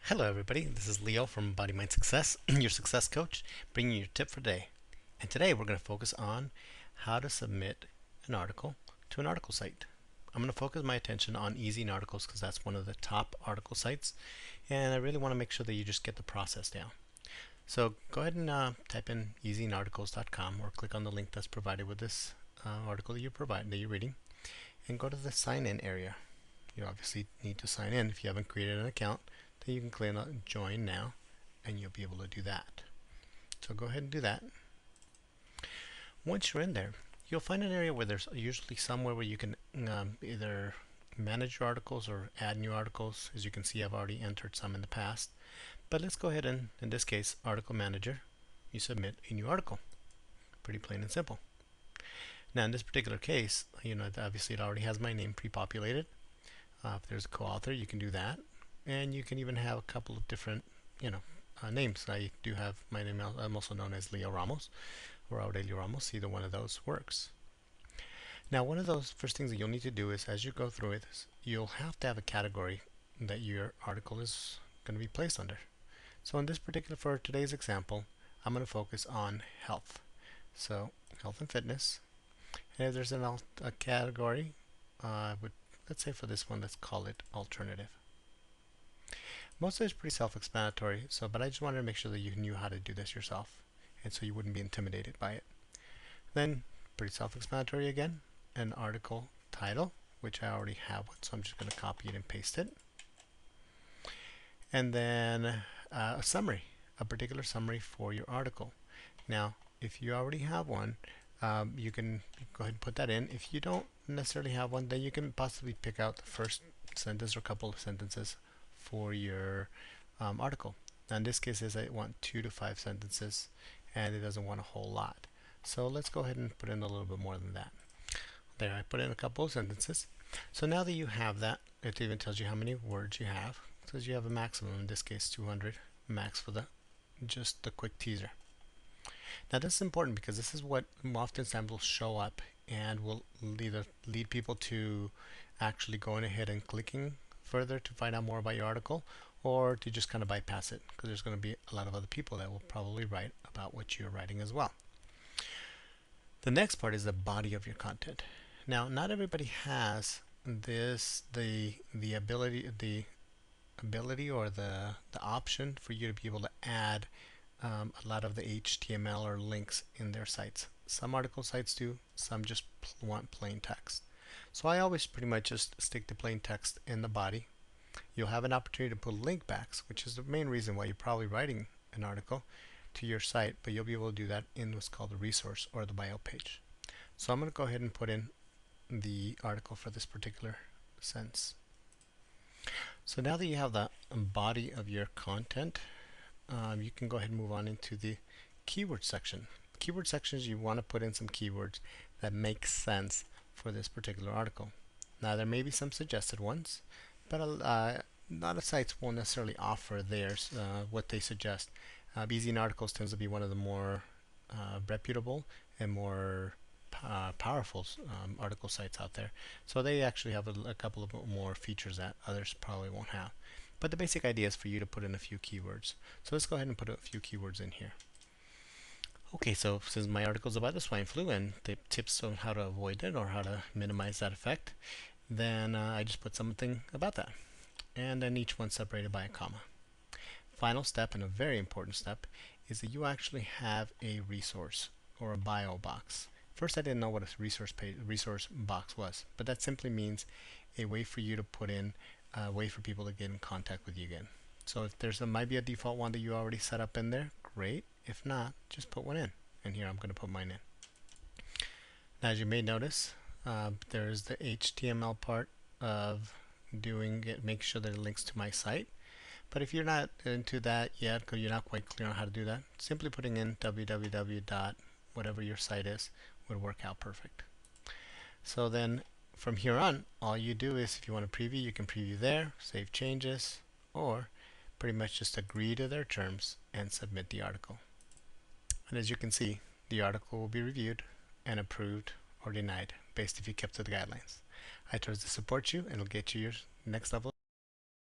Hello everybody, this is Leo from Body Mind Success, your success coach, bringing you your tip for today. And today we're going to focus on how to submit an article to an article site. I'm going to focus my attention on Ezine Articles because that's one of the top article sites, and I really want to make sure that you just get the process down. So go ahead and type in ezinearticles.com or click on the link that's provided with this article that you're reading, and go to the sign in area. You obviously need to sign in if you haven't created an account. Then you can click on join now and you'll be able to do that. So go ahead and do that. Once you're in there, you'll find an area where there's usually somewhere where you can either manage your articles or add new articles. As you can see, I've already entered some in the past. But let's go ahead and, in this case, Article Manager, you submit a new article. Pretty plain and simple. Now in this particular case, obviously it already has my name pre-populated. If there's a co-author, you can do that. And you can even have a couple of different, names. I do have my name. I'm also known as Leo Ramos or Aurelio Ramos. Either one of those works. Now, one of those first things that you'll need to do is, as you go through it, you'll have to have a category that your article is going to be placed under. So in this particular, for today's example, I'm going to focus on health. So health and fitness. And if there's a category, let's say for this one, let's call it alternative. Most of it is pretty self-explanatory, but I just wanted to make sure that you knew how to do this yourself, and so you wouldn't be intimidated by it. Then, pretty self-explanatory again, an article title, which I already have one, so I'm just going to copy it and paste it. And then a summary, a particular summary for your article. Now, if you already have one, you can go ahead and put that in. If you don't necessarily have one, then you can possibly pick out the first sentence or couple of sentences for your article. Now in this case, I want 2 to 5 sentences, and it doesn't want a whole lot. So let's go ahead and put in a little bit more than that. There, I put in a couple of sentences. So now that you have that, it even tells you how many words you have. It says you have a maximum, in this case 200 max for just the quick teaser. Now this is important because this is what oftentimes will show up and will either lead people to actually going ahead and clicking further to find out more about your article, or to just kind of bypass it, because there's going to be a lot of other people that will probably write about what you're writing as well. The next part is the body of your content. Now, not everybody has the ability or the option for you to be able to add a lot of the HTML or links in their sites. Some article sites do, some just want plain text. So I always pretty much just stick to plain text in the body. You'll have an opportunity to put link backs, which is the main reason why you're probably writing an article to your site, but you'll be able to do that in what's called the resource or the bio page. So I'm going to go ahead and put in the article for this particular sense. So now that you have the body of your content, you can go ahead and move on into the keyword section. Keyword sections, you want to put in some keywords that make sense for this particular article. Now there may be some suggested ones, but a lot of sites won't necessarily offer theirs, what they suggest. Ezine Articles tends to be one of the more reputable and more powerful article sites out there. So they actually have a couple of more features that others probably won't have. But the basic idea is for you to put in a few keywords. So let's go ahead and put a few keywords in here. Okay, so since my article is about the swine flu and the tips on how to avoid it or how to minimize that effect, then I just put something about that. And then each one separated by a comma. Final step, and a very important step, is that you actually have a resource or a bio box. First, I didn't know what a resource box was, but that simply means a way for you to put in a way for people to get in contact with you again. So if there's might be a default one that you already set up in there, great. If not, just put one in. And here I'm going to put mine in. Now, as you may notice, there's the HTML part of doing it, make sure that it links to my site. But if you're not into that yet, because you're not quite clear on how to do that, simply putting in www. Whatever your site is would work out perfect. So then from here on, all you do is, if you want to preview, you can preview there, save changes, or pretty much just agree to their terms and submit the article. And as you can see, the article will be reviewed and approved or denied based if you kept to the guidelines. I trust to support you and will get you your next level.